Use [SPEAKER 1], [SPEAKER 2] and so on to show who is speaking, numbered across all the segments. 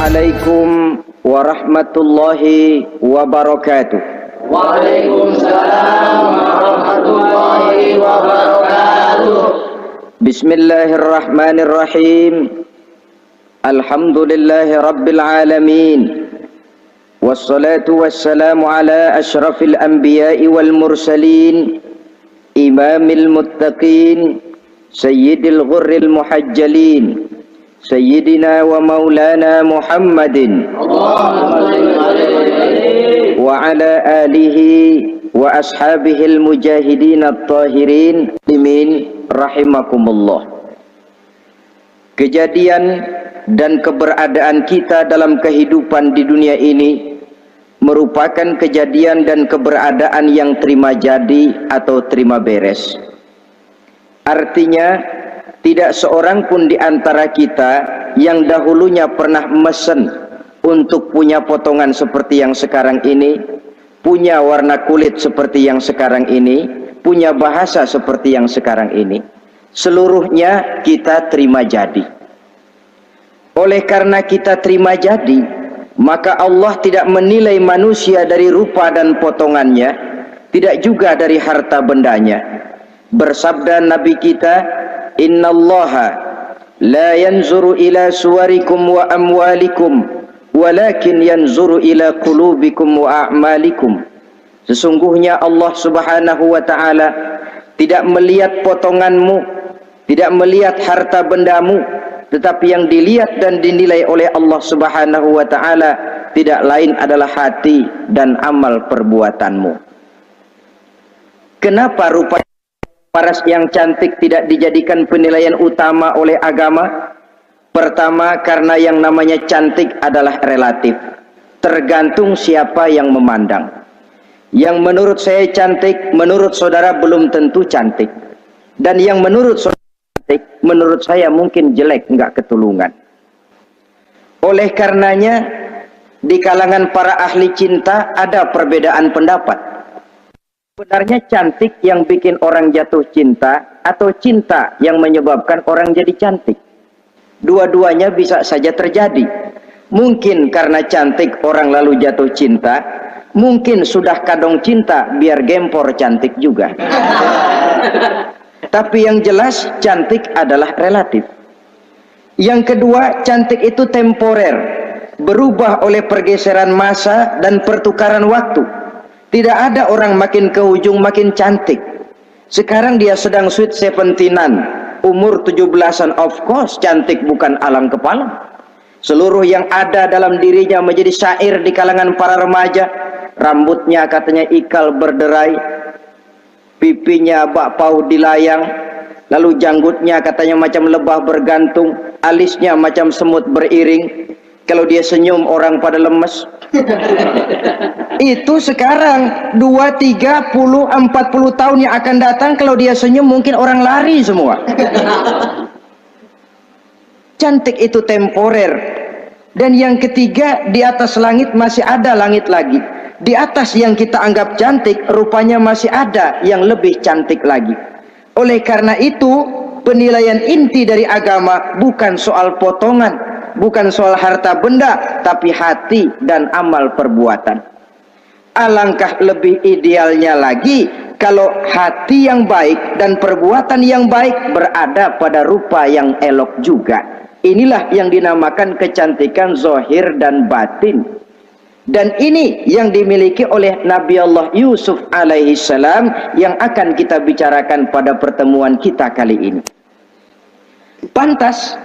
[SPEAKER 1] Assalamualaikum warahmatullahi wabarakatuh.
[SPEAKER 2] Waalaikumsalam warahmatullahi wabarakatuh.
[SPEAKER 1] Bismillahirrahmanirrahim. Alhamdulillahi rabbil alamin. Wassalatu wassalamu ala ashrafil anbiya'i wal mursalin, imamil muttaqin, sayyidil ghurril muhajjalin, sayyidina wa maulana Muhammadin wa ala alihi wa ashabihil mujahidin at-tahirin rahimakumullah. Kejadian dan keberadaan kita dalam kehidupan di dunia ini merupakan kejadian dan keberadaan yang terima jadi atau terima beres. Artinya tidak seorang pun di antara kita yang dahulunya pernah mesen untuk punya potongan seperti yang sekarang ini, punya warna kulit seperti yang sekarang ini, punya bahasa seperti yang sekarang ini. Seluruhnya kita terima jadi. Oleh karena kita terima jadi, maka Allah tidak menilai manusia dari rupa dan potongannya, tidak juga dari harta bendanya. Bersabda Nabi kita, innallaha la yanzuru ila suwarikum wa amwalikum walakin yanzuru ila qulubikum wa a'malikum. Sesungguhnya Allah Subhanahu wa ta'ala tidak melihat potonganmu, tidak melihat harta bendamu, tetapi yang dilihat dan dinilai oleh Allah Subhanahu wa ta'ala tidak lain adalah hati dan amal perbuatanmu. Kenapa rupa paras yang cantik tidak dijadikan penilaian utama oleh agama? Pertama, karena yang namanya cantik adalah relatif, tergantung siapa yang memandang. Yang menurut saya cantik, menurut saudara belum tentu cantik, dan yang menurut saudara cantik, menurut saya mungkin jelek, enggak ketulungan. Oleh karenanya di kalangan para ahli cinta ada perbedaan pendapat. Sebenarnya cantik yang bikin orang jatuh cinta atau cinta yang menyebabkan orang jadi cantik? Dua-duanya bisa saja terjadi. Mungkin karena cantik orang lalu jatuh cinta, mungkin sudah kadong cinta biar gempor cantik juga. Tapi yang jelas cantik adalah relatif. Yang kedua, cantik itu temporer, berubah oleh pergeseran masa dan pertukaran waktu. Tidak ada orang makin ke ujung makin cantik. Sekarang dia sedang sweet 17-an, umur 17-an, of course cantik bukan alang kepala. Seluruh yang ada dalam dirinya menjadi syair di kalangan para remaja. Rambutnya katanya ikal berderai, pipinya bak paut dilayang, lalu janggutnya katanya macam lebah bergantung, alisnya macam semut beriring. Kalau dia senyum orang pada lemes. Itu sekarang 2, 30, 40 tahun yang akan datang, kalau dia senyum mungkin orang lari semua. Cantik itu temporer. Dan yang ketiga, di atas langit masih ada langit lagi. Di atas yang kita anggap cantik, rupanya masih ada yang lebih cantik lagi. Oleh karena itu, penilaian inti dari agama bukan soal potongan, bukan soal harta benda, tapi hati dan amal perbuatan. Alangkah lebih idealnya lagi kalau hati yang baik dan perbuatan yang baik berada pada rupa yang elok juga. Inilah yang dinamakan kecantikan zahir dan batin. Dan ini yang dimiliki oleh Nabi Allah Yusuf alaihi salam yang akan kita bicarakan pada pertemuan kita kali ini. Pantas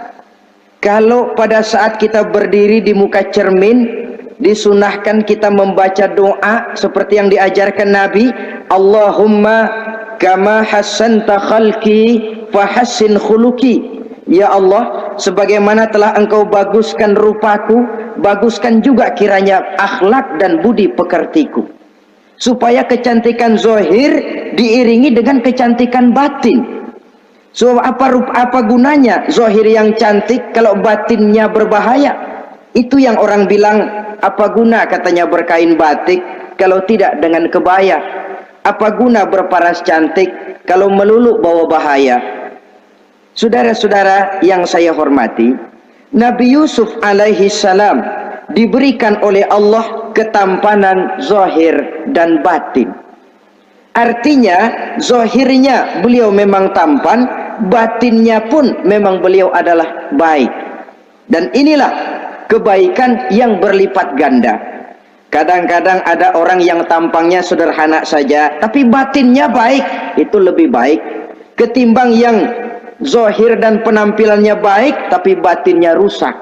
[SPEAKER 1] kalau pada saat kita berdiri di muka cermin, disunahkan kita membaca doa seperti yang diajarkan Nabi, Allahumma kama hassanta khalqi fahassin khuluqi. Ya Allah, sebagaimana telah engkau baguskan rupaku, baguskan juga kiranya akhlak dan budi pekertiku. Supaya kecantikan zahir diiringi dengan kecantikan batin. So apa gunanya zahir yang cantik kalau batinnya berbahaya? Itu yang orang bilang, apa guna katanya berkain batik kalau tidak dengan kebaya? Apa guna berparas cantik kalau melulu bawa bahaya? Saudara-saudara yang saya hormati, Nabi Yusuf alaihi salam diberikan oleh Allah ketampanan zahir dan batin. Artinya zahirnya beliau memang tampan, batinnya pun memang beliau adalah baik. Dan inilah kebaikan yang berlipat ganda. Kadang-kadang ada orang yang tampangnya sederhana saja, tapi batinnya baik. Itu lebih baik ketimbang yang zahir dan penampilannya baik, tapi batinnya rusak.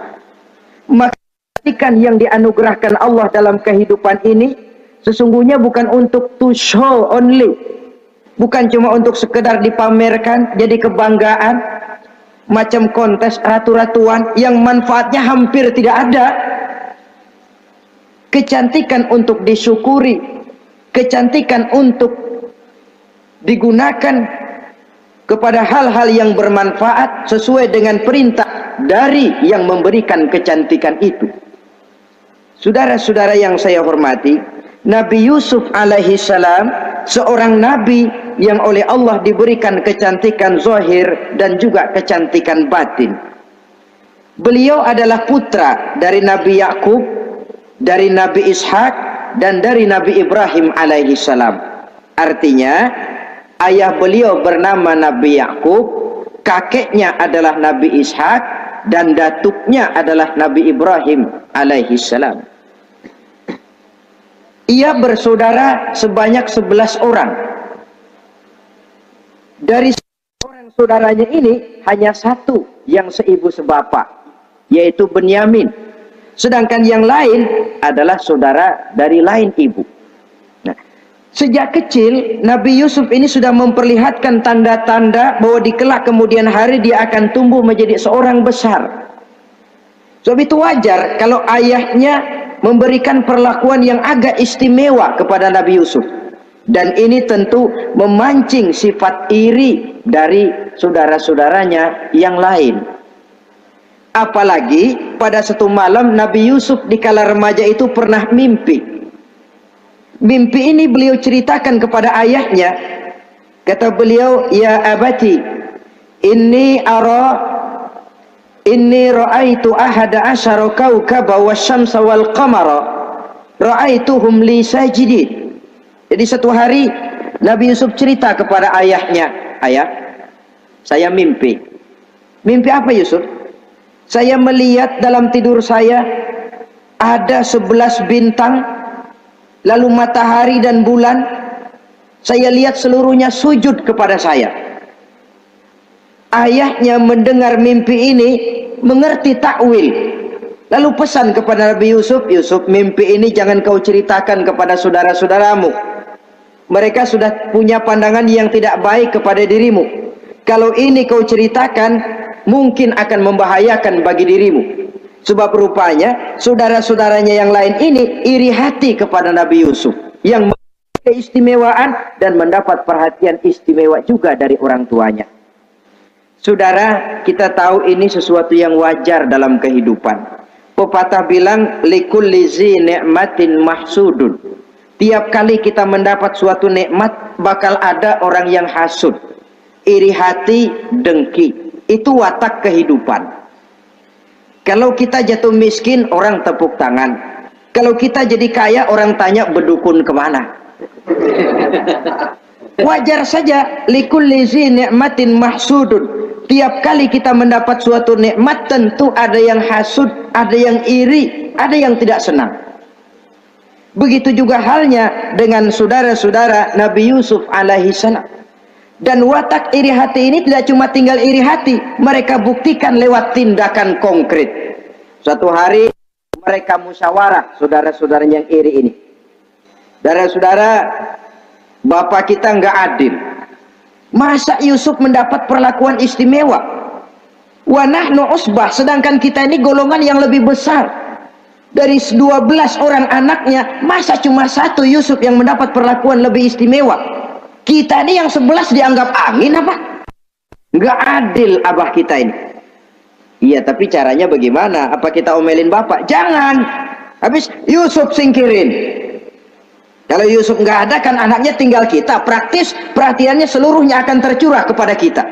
[SPEAKER 1] Maka kebaikan yang dianugerahkan Allah dalam kehidupan ini sesungguhnya bukan untuk to show only, bukan cuma untuk sekedar dipamerkan, jadi kebanggaan, macam kontes ratu-ratuan yang manfaatnya hampir tidak ada. Kecantikan untuk disyukuri, kecantikan untuk digunakan kepada hal-hal yang bermanfaat sesuai dengan perintah dari yang memberikan kecantikan itu. Saudara-saudara yang saya hormati, Nabi Yusuf alaihi salam seorang nabi yang oleh Allah diberikan kecantikan zahir dan juga kecantikan batin. Beliau adalah putra dari Nabi Yakub, dari Nabi Ishak, dan dari Nabi Ibrahim alaihi salam. Artinya ayah beliau bernama Nabi Yakub, kakeknya adalah Nabi Ishak, dan datuknya adalah Nabi Ibrahim alaihi salam. Ia bersaudara sebanyak 11 orang. Dari orang saudaranya ini hanya satu yang seibu sebapak, yaitu Benyamin. Sedangkan yang lain adalah saudara dari lain ibu. Nah, sejak kecil Nabi Yusuf ini sudah memperlihatkan tanda-tanda bahwa di kelak kemudian hari dia akan tumbuh menjadi seorang besar. Sebab itu wajar kalau ayahnya memberikan perlakuan yang agak istimewa kepada Nabi Yusuf. Dan ini tentu memancing sifat iri dari saudara-saudaranya yang lain. Apalagi pada satu malam Nabi Yusuf di kala remaja itu pernah mimpi. Mimpi ini beliau ceritakan kepada ayahnya. Kata beliau, "Ya abati, inni ra'aitu ahada asyara kawkaba wasyamsa wal qamara ra'aituhum li sajidin." Jadi satu hari Nabi Yusuf cerita kepada ayahnya, "Ayah, saya mimpi." Mimpi apa Yusuf? "Saya melihat dalam tidur saya ada 11 bintang, lalu matahari dan bulan. Saya lihat seluruhnya sujud kepada saya." Ayahnya mendengar mimpi ini, mengerti takwil, lalu pesan kepada Nabi Yusuf, "Yusuf, mimpi ini jangan kau ceritakan kepada saudara-saudaramu. Mereka sudah punya pandangan yang tidak baik kepada dirimu. Kalau ini kau ceritakan, mungkin akan membahayakan bagi dirimu." Sebab rupanya saudara-saudaranya yang lain ini iri hati kepada Nabi Yusuf yang memiliki keistimewaan dan mendapat perhatian istimewa juga dari orang tuanya. Saudara, kita tahu ini sesuatu yang wajar dalam kehidupan. Pepatah bilang, likulli zi ni'matin mahsudun. Tiap kali kita mendapat suatu nikmat, bakal ada orang yang hasud, iri hati, dengki. Itu watak kehidupan. Kalau kita jatuh miskin, orang tepuk tangan. Kalau kita jadi kaya, orang tanya berdukun kemana. Wajar saja, likulli zi ni'matin mahsudun. Tiap kali kita mendapat suatu nikmat, tentu ada yang hasud, ada yang iri, ada yang tidak senang. Begitu juga halnya dengan saudara-saudara Nabi Yusuf alaihi salam. Dan watak iri hati ini tidak cuma tinggal iri hati, mereka buktikan lewat tindakan konkret. Suatu hari mereka musyawarah, saudara-saudara yang iri ini. Saudara-saudara, bapak kita nggak adil. Masa Yusuf mendapat perlakuan istimewa? Wa nahnu usbah, sedangkan kita ini golongan yang lebih besar. Dari 12 orang anaknya, masa cuma satu Yusuf yang mendapat perlakuan lebih istimewa? Kita ini yang 11 dianggap angin apa? Nggak adil abah kita ini. Iya, tapi caranya bagaimana? Apa kita omelin bapak? Jangan. Habis Yusuf singkirin. Kalau Yusuf nggak ada, kan anaknya tinggal kita. Praktis perhatiannya seluruhnya akan tercurah kepada kita.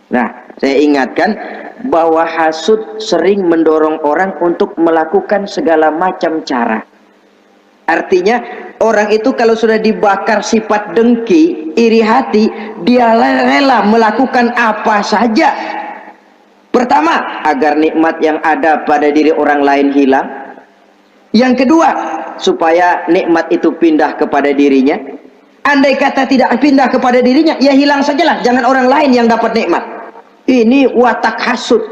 [SPEAKER 1] Nah, saya ingatkan, bahwa hasud sering mendorong orang untuk melakukan segala macam cara. Artinya orang itu kalau sudah dibakar sifat dengki, iri hati, dia rela melakukan apa saja. Pertama, agar nikmat yang ada pada diri orang lain hilang. Yang kedua, supaya nikmat itu pindah kepada dirinya. Andai kata tidak pindah kepada dirinya, ya hilang sajalah, jangan orang lain yang dapat nikmat. Ini watak hasud.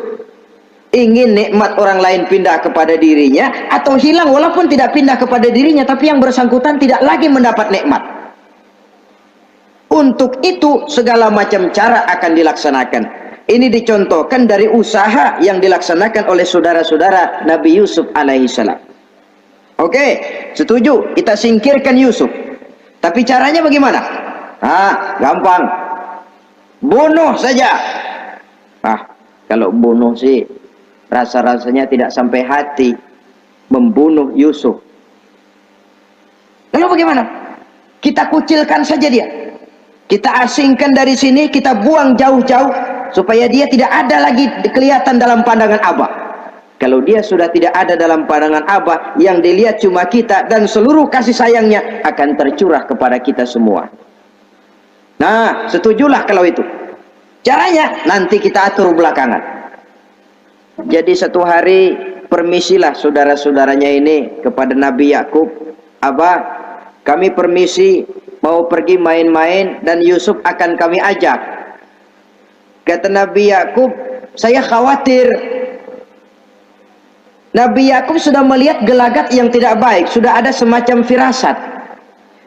[SPEAKER 1] Ingin nikmat orang lain pindah kepada dirinya atau hilang walaupun tidak pindah kepada dirinya, tapi yang bersangkutan tidak lagi mendapat nikmat. Untuk itu segala macam cara akan dilaksanakan. Ini dicontohkan dari usaha yang dilaksanakan oleh saudara-saudara Nabi Yusuf alaihissalam. Oke, setuju, kita singkirkan Yusuf. Tapi caranya bagaimana? Gampang. Bunuh saja. Kalau bunuh sih rasa-rasanya tidak sampai hati membunuh Yusuf. Lalu bagaimana? Kita kucilkan saja dia. Kita asingkan dari sini, kita buang jauh-jauh supaya dia tidak ada lagi kelihatan dalam pandangan Abah. Kalau dia sudah tidak ada dalam pandangan Abah, yang dilihat cuma kita dan seluruh kasih sayangnya akan tercurah kepada kita semua. Nah, setujulah kalau itu. Caranya nanti kita atur belakangan. Jadi satu hari permisilah saudara-saudaranya ini kepada Nabi Yakub, Abah, kami permisi mau pergi main-main dan Yusuf akan kami ajak. Kata Nabi Yakub, saya khawatir. Nabi Yakub sudah melihat gelagat yang tidak baik, sudah ada semacam firasat.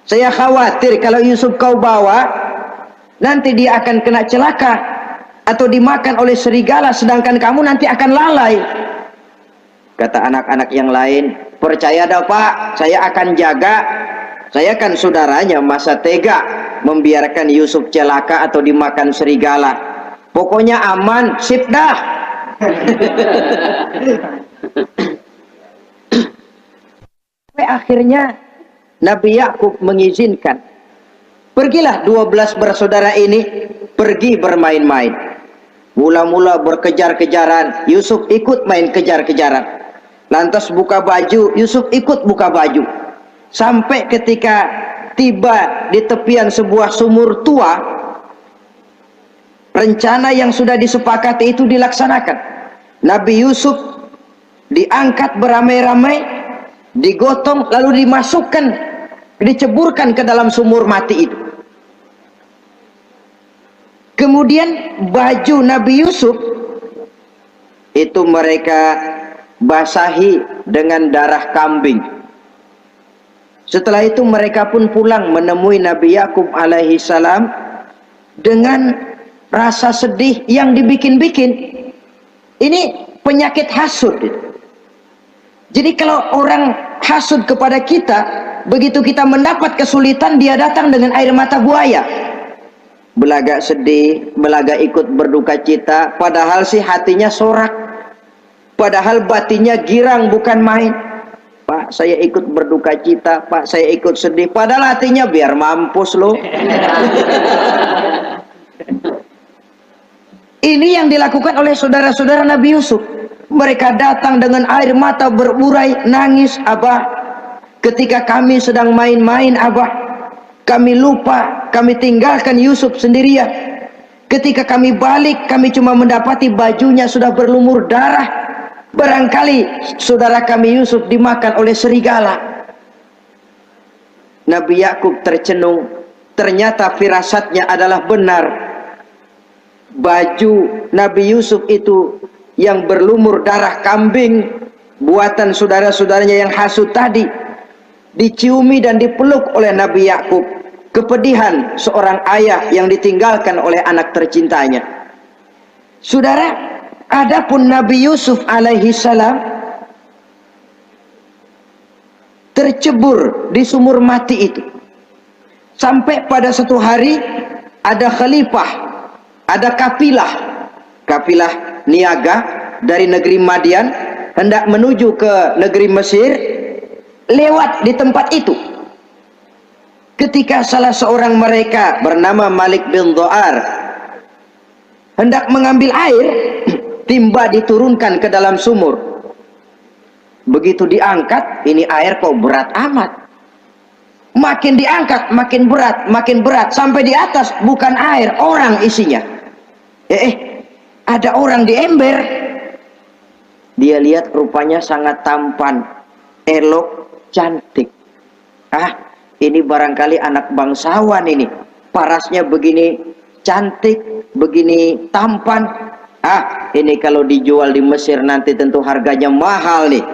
[SPEAKER 1] Saya khawatir kalau Yusuf kau bawa, nanti dia akan kena celaka atau dimakan oleh serigala, sedangkan kamu nanti akan lalai. Kata anak-anak yang lain, percaya dah Pak, saya akan jaga. Saya kan saudaranya, masa tega membiarkan Yusuf celaka atau dimakan serigala. Pokoknya aman, sip dah. Akhirnya Nabi Yakub mengizinkan. Pergilah 12 bersaudara ini pergi bermain-main. Mula-mula berkejar-kejaran, Yusuf ikut main kejar-kejaran. Lantas buka baju, Yusuf ikut buka baju. Sampai ketika tiba di tepian sebuah sumur tua, rencana yang sudah disepakati itu dilaksanakan. Nabi Yusuf diangkat beramai-ramai, digotong lalu dimasukkan, diceburkan ke dalam sumur mati itu. Kemudian baju Nabi Yusuf itu mereka basahi dengan darah kambing. Setelah itu mereka pun pulang menemui Nabi Yakub alaihi salam dengan rasa sedih yang dibikin-bikin. Ini penyakit hasud. Jadi kalau orang hasud kepada kita, begitu kita mendapat kesulitan, dia datang dengan air mata buaya. Belagak sedih, belagak ikut berduka cita, padahal sih hatinya sorak. Padahal batinnya girang bukan main. Pak, saya ikut berduka cita, Pak, saya ikut sedih. Padahal hatinya biar mampus loh. Ini yang dilakukan oleh saudara-saudara Nabi Yusuf. Mereka datang dengan air mata berurai, nangis, Abah, ketika kami sedang main-main, Abah, kami lupa, kami tinggalkan Yusuf sendirian. Ketika kami balik, kami cuma mendapati bajunya sudah berlumur darah. Barangkali saudara kami Yusuf dimakan oleh serigala. Nabi Yakub tercenung. Ternyata firasatnya adalah benar. Baju Nabi Yusuf itu yang berlumur darah kambing, buatan saudara-saudaranya yang hasud tadi, diciumi dan dipeluk oleh Nabi Yakub. Kepedihan seorang ayah yang ditinggalkan oleh anak tercintanya. Saudara, adapun Nabi Yusuf alaihi salam tercebur di sumur mati itu. Sampai pada satu hari ada khalifah, ada kafilah niaga dari negeri Madian hendak menuju ke negeri Mesir, lewat di tempat itu. Ketika salah seorang mereka bernama Malik bin Dho'ar hendak mengambil air, timba diturunkan ke dalam sumur. Begitu diangkat, ini air kok berat amat. Makin diangkat, makin berat, sampai di atas bukan air, orang isinya. Ada orang di ember. Dia lihat rupanya sangat tampan, elok, cantik. Ini barangkali anak bangsawan ini. Parasnya begini cantik, begini tampan. Ini kalau dijual di Mesir nanti tentu harganya mahal nih.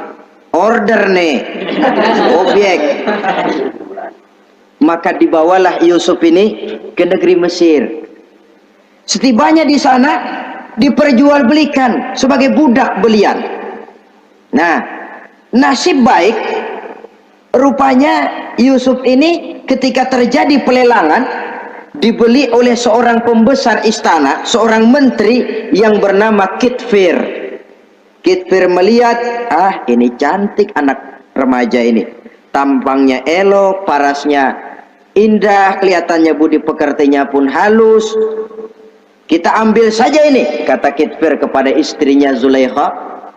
[SPEAKER 1] Order nih, objek. Maka dibawalah Yusuf ini ke negeri Mesir. Setibanya di sana diperjualbelikan sebagai budak belian. Nah, nasib baik rupanya Yusuf ini ketika terjadi pelelangan dibeli oleh seorang pembesar istana, seorang menteri yang bernama Kitfir. Kitfir melihat, ini cantik anak remaja ini. Tampangnya elok, parasnya indah, kelihatannya budi pekertinya pun halus. Kita ambil saja ini, kata Kitfir kepada istrinya Zulaikha.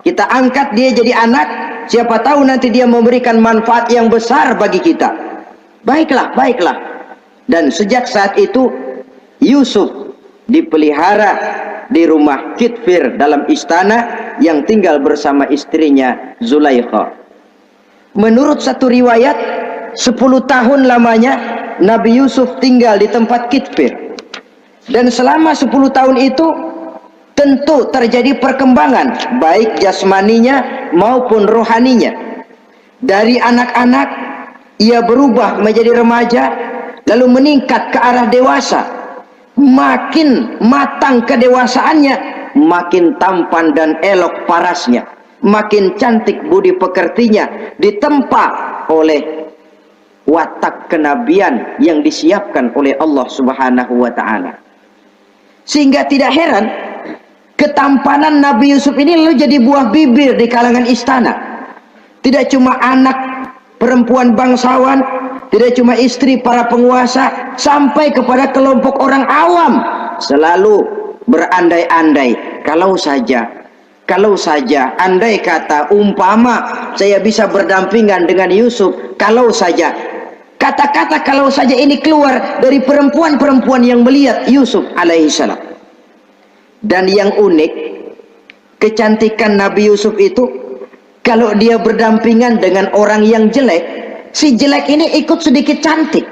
[SPEAKER 1] Kita angkat dia jadi anak, siapa tahu nanti dia memberikan manfaat yang besar bagi kita. Baiklah, baiklah. Dan sejak saat itu Yusuf dipelihara di rumah Kitfir dalam istana yang tinggal bersama istrinya Zulaikha. Menurut satu riwayat 10 tahun lamanya Nabi Yusuf tinggal di tempat Kitfir. Dan selama 10 tahun itu tentu terjadi perkembangan baik jasmaninya maupun rohaninya. Dari anak-anak ia berubah menjadi remaja, lalu meningkat ke arah dewasa. Makin matang kedewasaannya, makin tampan dan elok parasnya, makin cantik budi pekertinya, ditempa oleh watak kenabian yang disiapkan oleh Allah Subhanahu wa ta'ala. Sehingga tidak heran ketampanan Nabi Yusuf ini lalu jadi buah bibir di kalangan istana. Tidak cuma anak perempuan bangsawan, tidak cuma istri para penguasa, sampai kepada kelompok orang awam selalu berandai-andai, kalau saja andai kata umpama saya bisa berdampingan dengan Yusuf, kalau saja kata-kata kalau saja ini keluar dari perempuan-perempuan yang melihat Yusuf alaihissalam. Dan yang unik, kecantikan Nabi Yusuf itu kalau dia berdampingan dengan orang yang jelek, si jelek ini ikut sedikit cantik.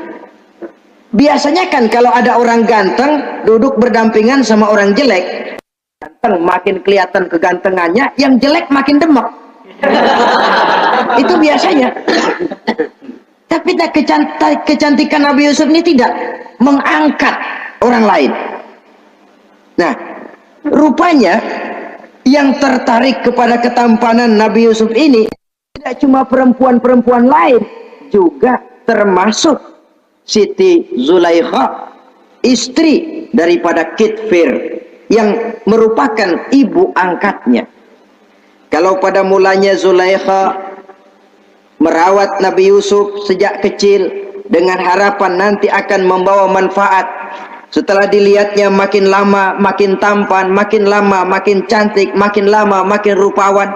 [SPEAKER 1] Biasanya kan kalau ada orang ganteng duduk berdampingan sama orang jelek, ganteng makin kelihatan kegantengannya, yang jelek makin demek. Itu biasanya. Tapi kecantikan Nabi Yusuf ini tidak mengangkat orang lain. Nah, rupanya yang tertarik kepada ketampanan Nabi Yusuf ini tidak cuma perempuan-perempuan lain, juga termasuk Siti Zulaikha, istri daripada Kitfir, yang merupakan ibu angkatnya. Kalau pada mulanya Zulaikha merawat Nabi Yusuf sejak kecil dengan harapan nanti akan membawa manfaat, setelah dilihatnya makin lama makin tampan, makin lama makin cantik, makin lama makin rupawan,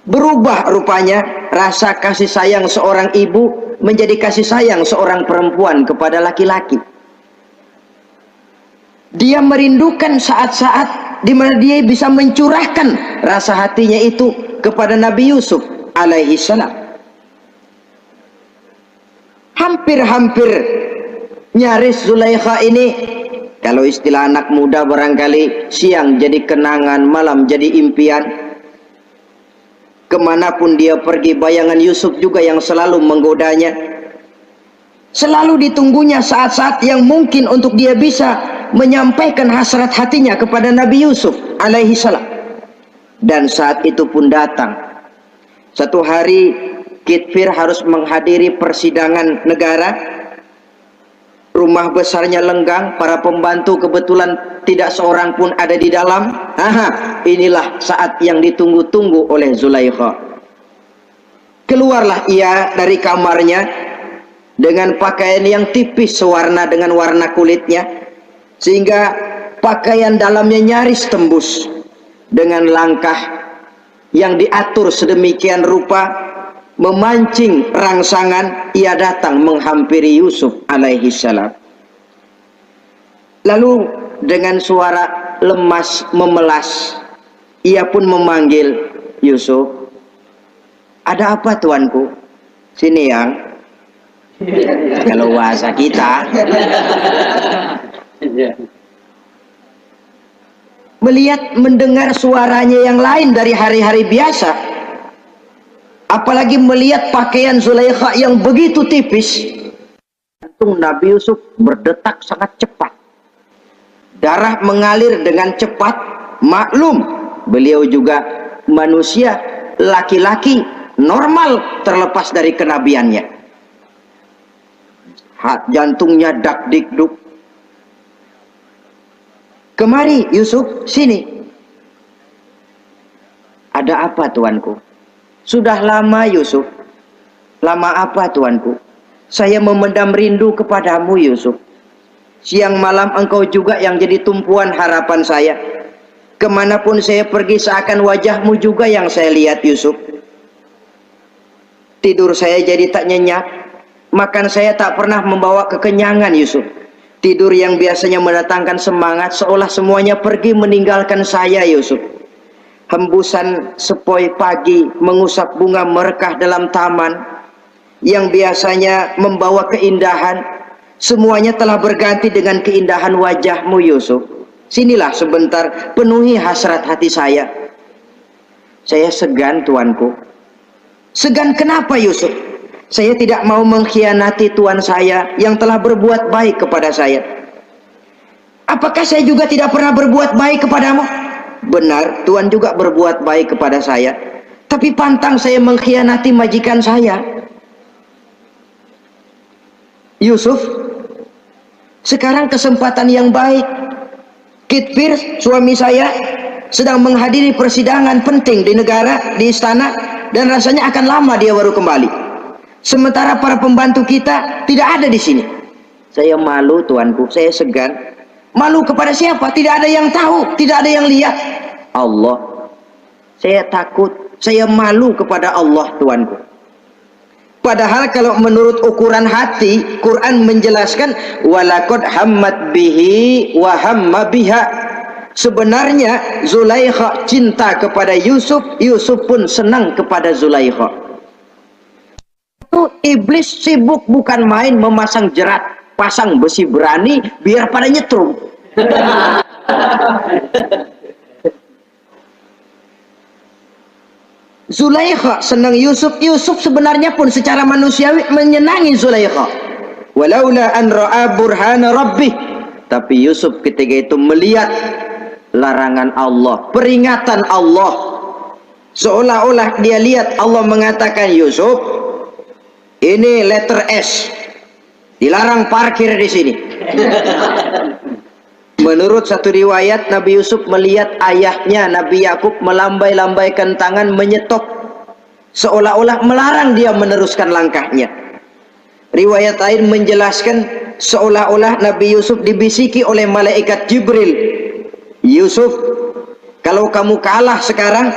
[SPEAKER 1] berubah rupanya rasa kasih sayang seorang ibu menjadi kasih sayang seorang perempuan kepada laki-laki. Dia merindukan saat-saat di mana dia bisa mencurahkan rasa hatinya itu kepada Nabi Yusuf alaihi salam. Hampir-hampir nyaris Zulaikha ini, kalau istilah anak muda barangkali, siang jadi kenangan, malam jadi impian. Kemanapun dia pergi, bayangan Yusuf juga yang selalu menggodanya. Selalu ditunggunya saat-saat yang mungkin untuk dia bisa menyampaikan hasrat hatinya kepada Nabi Yusuf alaihi salam. Dan saat itu pun datang. Satu hari Kitfir harus menghadiri persidangan negara. Rumah besarnya lenggang, para pembantu kebetulan tidak seorang pun ada di dalam. Inilah saat yang ditunggu-tunggu oleh Zulaikha. Keluarlah ia dari kamarnya dengan pakaian yang tipis sewarna dengan warna kulitnya, sehingga pakaian dalamnya nyaris tembus. dengan langkah yang diatur sedemikian rupa, memancing rangsangan, ia datang menghampiri Yusuf alaihi salam. Lalu dengan suara lemas memelas, ia pun memanggil Yusuf. Ada apa tuanku? Sini yang. Kalau bahasa kita. Melihat mendengar suaranya yang lain dari hari-hari biasa, apalagi melihat pakaian Zulaikha yang begitu tipis, jantung Nabi Yusuf berdetak sangat cepat, darah mengalir dengan cepat. Maklum beliau juga manusia, laki-laki normal terlepas dari kenabiannya. Jantungnya dak dikduk. Kemari Yusuf, sini. Ada apa tuanku? Sudah lama Yusuf. Lama apa tuanku? Saya memendam rindu kepadamu Yusuf. Siang malam engkau juga yang jadi tumpuan harapan saya. Kemanapun saya pergi seakan wajahmu juga yang saya lihat Yusuf. Tidur saya jadi tak nyenyak. Makan saya tak pernah membawa kekenyangan Yusuf. Tidur yang biasanya mendatangkan semangat seolah semuanya pergi meninggalkan saya Yusuf. Hembusan sepoi pagi mengusap bunga merekah dalam taman yang biasanya membawa keindahan, semuanya telah berganti dengan keindahan wajahmu Yusuf. Sinilah sebentar, penuhi hasrat hati saya. Saya segan tuanku. Segan kenapa Yusuf? Saya tidak mau mengkhianati tuan saya yang telah berbuat baik kepada saya. Apakah saya juga tidak pernah berbuat baik kepadamu? Benar, tuan juga berbuat baik kepada saya. Tapi pantang saya mengkhianati majikan saya. Yusuf, sekarang kesempatan yang baik. Kit Pierce, suami saya, sedang menghadiri persidangan penting di negara, di istana, dan rasanya akan lama dia baru kembali. Sementara para pembantu kita tidak ada di sini. Saya malu tuanku, saya segan. Malu kepada siapa? Tidak ada yang tahu, tidak ada yang lihat. Allah. Saya takut, saya malu kepada Allah tuanku. Padahal kalau menurut ukuran hati, Quran menjelaskan walaqad hammat bihi wa hamma biha. Sebenarnya Zulaikha cinta kepada Yusuf, Yusuf pun senang kepada Zulaikha. Iblis sibuk bukan main memasang jerat, pasang besi berani biar pada nyetrum. Zulaikha senang Yusuf, Yusuf sebenarnya pun secara manusiawi menyenangi Zulaikha. Walaula an ra'a burhana rabbih. Tapi Yusuf ketika itu melihat larangan Allah, peringatan Allah. Seolah-olah dia lihat Allah mengatakan, Yusuf, ini letter S, dilarang parkir di sini. Menurut satu riwayat, Nabi Yusuf melihat ayahnya Nabi Yakub melambai-lambaikan tangan menyetop, seolah-olah melarang dia meneruskan langkahnya. Riwayat lain menjelaskan seolah-olah Nabi Yusuf dibisiki oleh malaikat Jibril, Yusuf, kalau kamu kalah sekarang,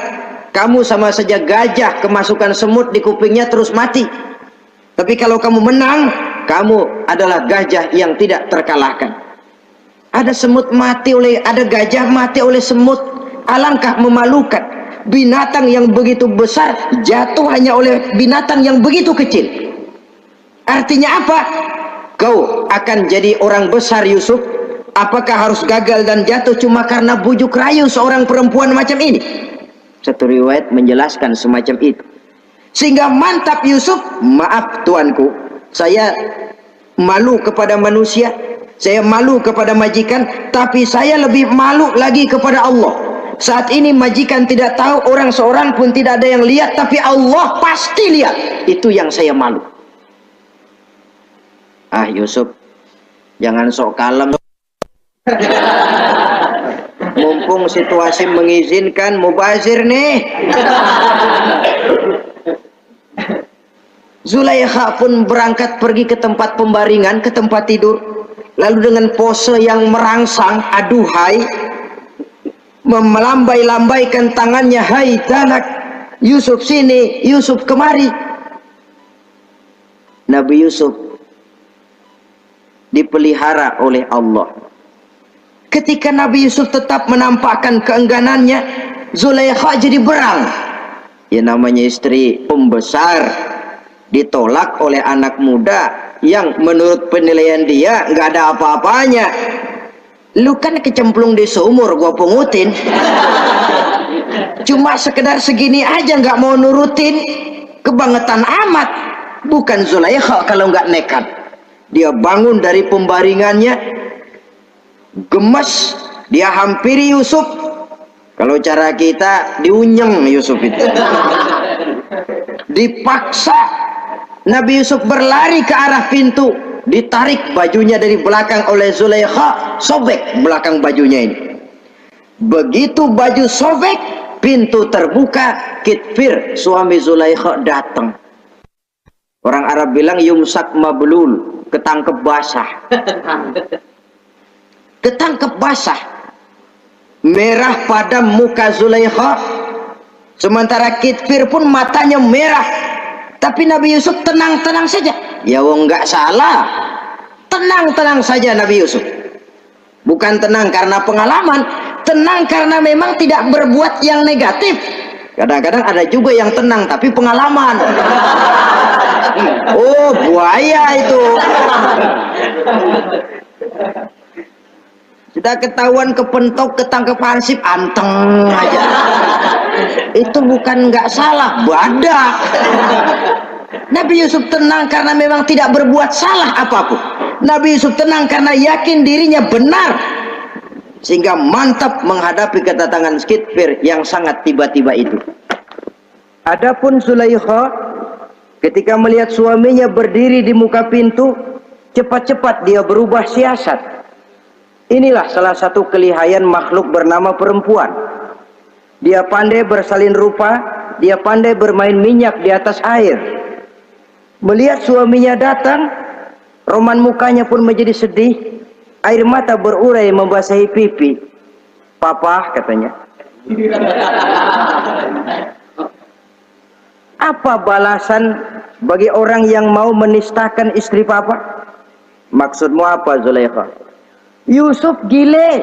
[SPEAKER 1] kamu sama saja gajah kemasukan semut di kupingnya terus mati. Tapi kalau kamu menang, kamu adalah gajah yang tidak terkalahkan. Ada semut mati oleh, ada gajah mati oleh semut. Alangkah memalukan. Binatang yang begitu besar jatuh hanya oleh binatang yang begitu kecil. Artinya apa? Kau akan jadi orang besar Yusuf. Apakah harus gagal dan jatuh cuma karena bujuk rayu seorang perempuan macam ini? Satu riwayat menjelaskan semacam itu. Sehingga mantap Yusuf, maaf tuanku, saya malu kepada manusia, saya malu kepada majikan, tapi saya lebih malu lagi kepada Allah. Saat ini majikan tidak tahu, orang seorang pun tidak ada yang lihat, tapi Allah pasti lihat. Itu yang saya malu. Ah Yusuf, jangan sok kalem. Mumpung situasi mengizinkan, mubazir nih. Zulaikha pun berangkat pergi ke tempat pembaringan, ke tempat tidur. Lalu dengan pose yang merangsang, aduhai, melambai-lambaikan tangannya, hai tanak, Yusuf sini, Yusuf kemari. Nabi Yusuf dipelihara oleh Allah. Ketika Nabi Yusuf tetap menampakkan keengganannya, Zulaikha jadi berang. Ya namanya istri pembesar ditolak oleh anak muda yang menurut penilaian dia nggak ada apa-apanya. Lu kan kecemplung di sumur, gua pungutin. Cuma sekedar segini aja nggak mau nurutin, kebangetan amat. Bukan Zulaikha kalau nggak nekat. Dia bangun dari pembaringannya, gemes, dia hampiri Yusuf. Kalau cara kita diunyeng Yusuf itu. Dipaksa Nabi Yusuf berlari ke arah pintu, ditarik bajunya dari belakang oleh Zulaikha, sobek belakang bajunya ini. Begitu baju sobek, pintu terbuka, Kitfir suami Zulaikha datang. Orang Arab bilang yumsak mablul, ketangkep basah. Ketangkep basah. Merah pada muka Zulaikha, sementara Kitfir pun matanya merah. Tapi Nabi Yusuf tenang-tenang saja. Ya wong nggak salah, tenang-tenang saja Nabi Yusuf. Bukan tenang karena pengalaman, tenang karena memang tidak berbuat yang negatif. Kadang-kadang ada juga yang tenang tapi pengalaman. Oh buaya itu. Sudah ketahuan kepentok, ketangkep hansip, anteng aja. Itu bukan nggak salah, badak. Nabi Yusuf tenang karena memang tidak berbuat salah apapun. Nabi Yusuf tenang karena yakin dirinya benar, sehingga mantap menghadapi kedatangan Kitfir yang sangat tiba-tiba itu. Adapun Zulaikha ketika melihat suaminya berdiri di muka pintu, cepat-cepat dia berubah siasat. Inilah salah satu kelihayan makhluk bernama perempuan. Dia pandai bersalin rupa, dia pandai bermain minyak di atas air. Melihat suaminya datang, roman mukanya pun menjadi sedih, air mata berurai membasahi pipi. Papa, katanya. Apa balasan bagi orang yang mau menistakan istri papa? Maksudmu apa, Zulaikha? Yusuf gile.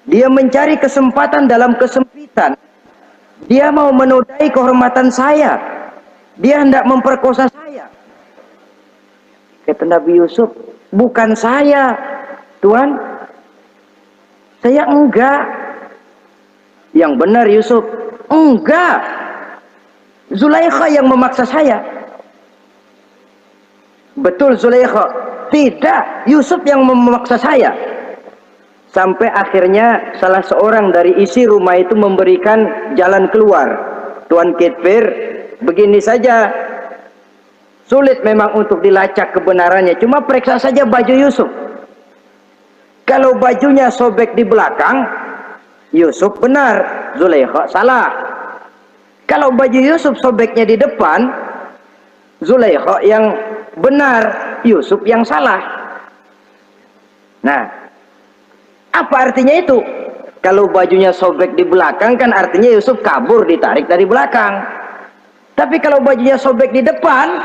[SPEAKER 1] Dia mencari kesempatan dalam kesempitan. Dia mau menodai kehormatan saya. Dia hendak memperkosa saya. Kata Nabi Yusuf, bukan saya, Tuan. Saya enggak. Yang benar Yusuf, enggak. Zulaikha yang memaksa saya. Betul Zulaikha, tidak, Yusuf yang memaksa saya. Sampai akhirnya salah seorang dari isi rumah itu memberikan jalan keluar. Tuan Kitfir, begini saja, sulit memang untuk dilacak kebenarannya, cuma periksa saja baju Yusuf. Kalau bajunya sobek di belakang, Yusuf benar, Zulaikha salah. Kalau baju Yusuf sobeknya di depan, Zulaikha yang benar, Yusuf yang salah. Nah, apa artinya itu? Kalau bajunya sobek di belakang kan artinya Yusuf kabur, ditarik dari belakang. Tapi kalau bajunya sobek di depan,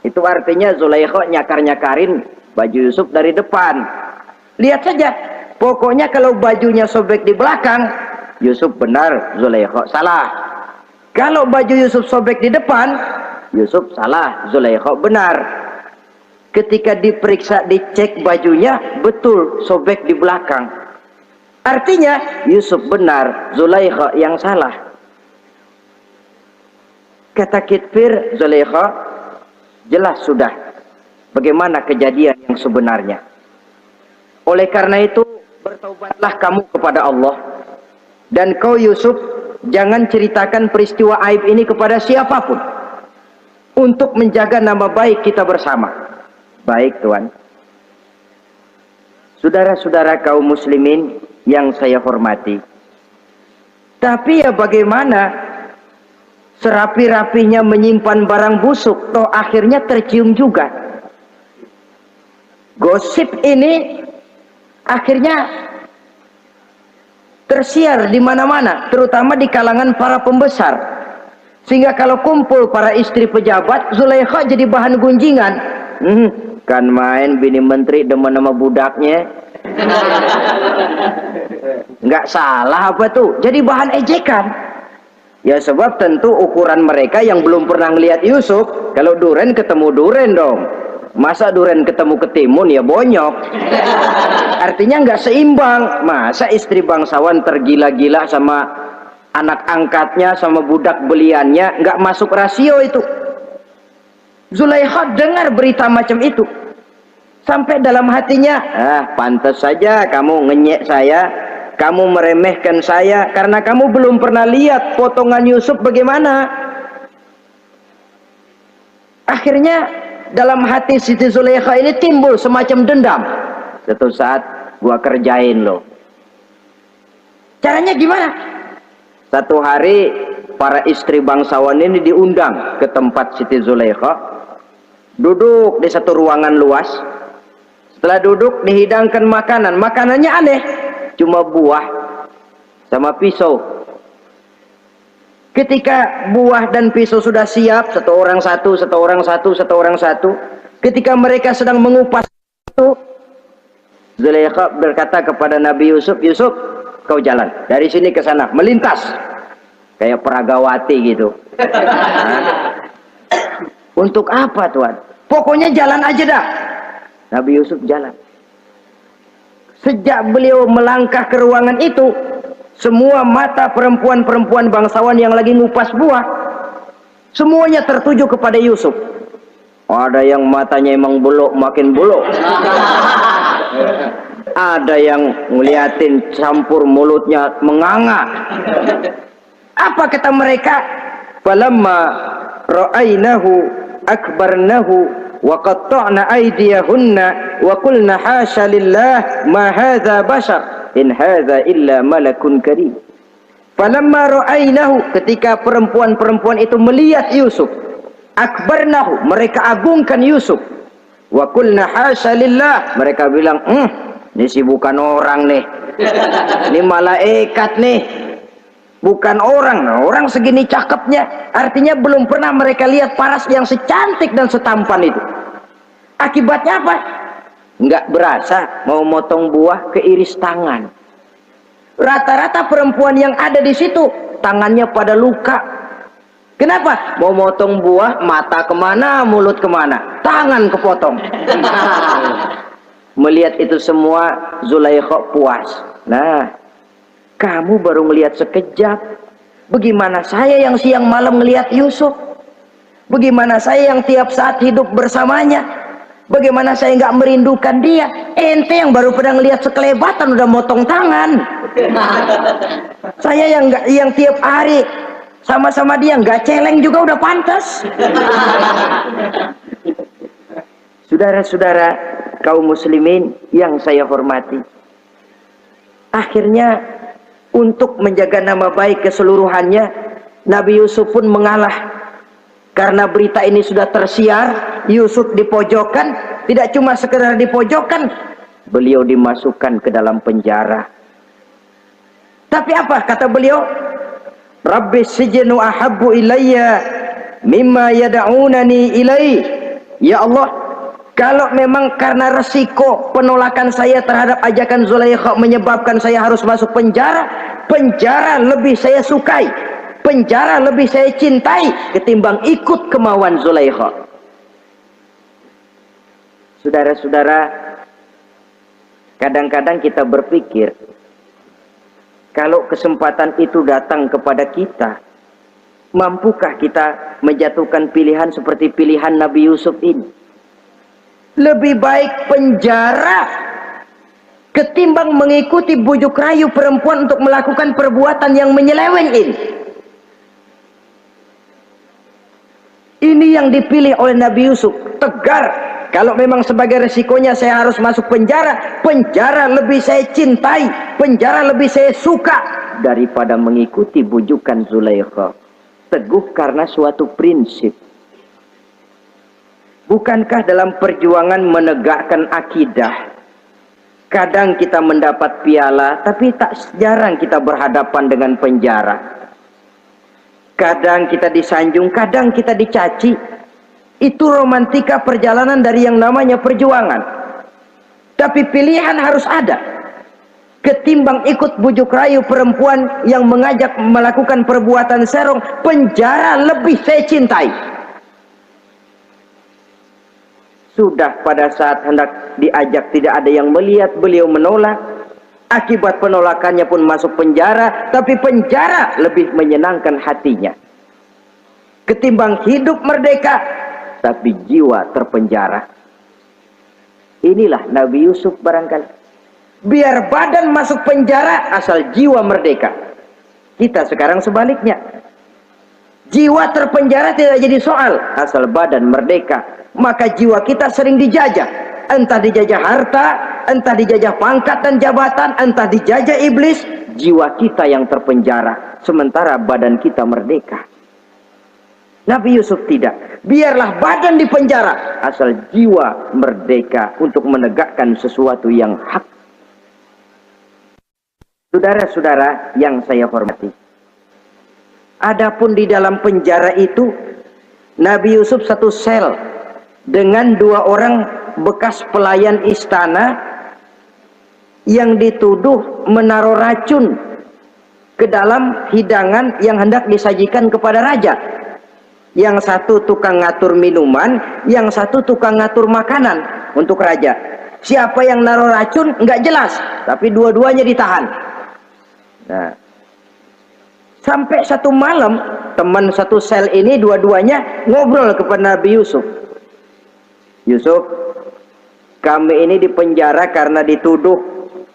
[SPEAKER 1] itu artinya Zulaikha nyakar-nyakarin baju Yusuf dari depan. Lihat saja, pokoknya kalau bajunya sobek di belakang, Yusuf benar, Zulaikha salah. Kalau baju Yusuf sobek di depan, Yusuf salah, Zulaikha benar. Ketika diperiksa, dicek bajunya, betul sobek di belakang. Artinya Yusuf benar, Zulaikha yang salah. Kata Kitfir, Zulaikha, jelas sudah bagaimana kejadian yang sebenarnya. Oleh karena itu, bertaubatlah kamu kepada Allah. Dan kau Yusuf, jangan ceritakan peristiwa aib ini kepada siapapun, untuk menjaga nama baik kita bersama. Baik Tuan. Saudara-saudara kaum muslimin yang saya hormati, tapi ya bagaimana, serapi-rapinya menyimpan barang busuk, toh akhirnya tercium juga. Gosip ini Akhirnya tersiar di mana-mana, terutama di kalangan para pembesar. Sehingga kalau kumpul para istri pejabat, Zulaikha jadi bahan gunjingan. Kan main bini menteri demen sama budaknya. Nggak salah apa tuh? Jadi bahan ejekan. Ya sebab tentu ukuran mereka yang belum pernah ngelihat Yusuf, kalau duren ketemu duren dong. Masa duren ketemu ketimun ya bonyok. Artinya nggak seimbang. Masa istri bangsawan tergila-gila sama anak angkatnya, sama budak beliannya, nggak masuk rasio itu. Zulaikha dengar berita macam itu, sampai dalam hatinya, pantas saja kamu ngenyek saya, kamu meremehkan saya karena kamu belum pernah lihat potongan Yusuf bagaimana. Akhirnya dalam hati Siti Zulaikha ini timbul semacam dendam. Suatu saat gua kerjain loh. Caranya gimana? Satu hari para istri bangsawan ini diundang ke tempat Siti Zulaikha, duduk di satu ruangan luas. Setelah duduk dihidangkan makanan. Makanannya aneh, cuma buah sama pisau. Ketika buah dan pisau sudah siap, satu orang satu, satu orang satu, satu orang satu. Ketika mereka sedang mengupas itu, Zulaikha berkata kepada Nabi Yusuf, Yusuf, kau jalan dari sini ke sana, melintas kayak peragawati gitu. Untuk apa Tuhan? Pokoknya jalan aja dah. Nabi Yusuf jalan. Sejak beliau melangkah ke ruangan itu, semua mata perempuan-perempuan bangsawan yang lagi ngupas buah, semuanya tertuju kepada Yusuf. Ada yang matanya emang buluk, makin buluk. Ada yang ngeliatin campur mulutnya menganga. Apa kata mereka? Falamma ra'ainahu akbarnahu wa qatta'na aydiyahunna wa qulna hasya lillah ma hadza bashar in hadza illa malakun karim. Falamma ra'ainahu, ketika perempuan-perempuan itu melihat Yusuf, akbarnahu, mereka agungkan Yusuf. Wa qulna hasya lillah, mereka bilang, ini sih bukan orang nih. Ini malaikat nih. Bukan orang. Nah, orang segini cakepnya. Artinya belum pernah mereka lihat paras yang secantik dan setampan itu. Akibatnya apa? Nggak berasa mau motong buah, keiris tangan. Rata-rata perempuan yang ada di situ tangannya pada luka. Kenapa? Mau motong buah, mata kemana, mulut kemana, tangan kepotong. Melihat itu semua, Zulaikha puas. Nah, kamu baru melihat sekejap. Bagaimana saya yang siang malam melihat Yusuf? Bagaimana saya yang tiap saat hidup bersamanya? Bagaimana saya nggak merindukan dia? Ente yang baru pernah ngelihat sekelebatan udah motong tangan. Saya yang tiap hari sama-sama dia nggak celeng juga udah pantas. Saudara-saudara kaum muslimin yang saya hormati, akhirnya untuk menjaga nama baik keseluruhannya, Nabi Yusuf pun mengalah. Karena berita ini sudah tersiar, Yusuf dipojokkan. Tidak cuma sekedar dipojokkan, beliau dimasukkan ke dalam penjara. Tapi apa kata beliau? Rabbi sijnu ahabbu ilayya mimma yad'unani ilaih. Ya Allah, kalau memang karena resiko penolakan saya terhadap ajakan Zulaikha menyebabkan saya harus masuk penjara, penjara lebih saya sukai, penjara lebih saya cintai ketimbang ikut kemauan Zulaikha. Saudara-saudara, kadang-kadang kita berpikir, kalau kesempatan itu datang kepada kita, mampukah kita menjatuhkan pilihan seperti pilihan Nabi Yusuf ini? Lebih baik penjara ketimbang mengikuti bujuk rayu perempuan untuk melakukan perbuatan yang menyeleweng ini. Ini yang dipilih oleh Nabi Yusuf, tegar. Kalau memang sebagai resikonya saya harus masuk penjara, penjara lebih saya cintai, penjara lebih saya suka daripada mengikuti bujukan Zulaikha. Teguh karena suatu prinsip. Bukankah dalam perjuangan menegakkan akidah, Kadang kita mendapat piala, tapi tak jarang kita berhadapan dengan penjara. Kadang kita disanjung, kadang kita dicaci. Itu romantika perjalanan dari yang namanya perjuangan. Tapi pilihan harus ada. Ketimbang ikut bujuk rayu perempuan yang mengajak melakukan perbuatan serong, penjara lebih saya cintai. Sudah pada saat hendak diajak tidak ada yang melihat, beliau menolak. Akibat penolakannya pun masuk penjara, tapi penjara lebih menyenangkan hatinya. Ketimbang hidup merdeka, tapi jiwa terpenjara. Inilah Nabi Yusuf barangkali. Biar badan masuk penjara, asal jiwa merdeka. Kita sekarang sebaliknya. Jiwa terpenjara tidak jadi soal, asal badan merdeka. Maka jiwa kita sering dijajah. Entah dijajah harta, entah dijajah pangkat dan jabatan, entah dijajah iblis. Jiwa kita yang terpenjara, sementara badan kita merdeka. Nabi Yusuf tidak. Biarlah badan di penjara, asal jiwa merdeka untuk menegakkan sesuatu yang hak. Saudara-saudara yang saya hormati, adapun di dalam penjara itu, Nabi Yusuf satu sel dengan 2 orang bekas pelayan istana yang dituduh menaruh racun ke dalam hidangan yang hendak disajikan kepada raja. Yang satu tukang ngatur minuman, yang satu tukang ngatur makanan untuk raja. Siapa yang naruh racun nggak jelas, tapi dua-duanya ditahan. Nah, sampai satu malam teman satu sel ini dua-duanya ngobrol kepada Nabi Yusuf. Yusuf, kami ini dipenjara karena dituduh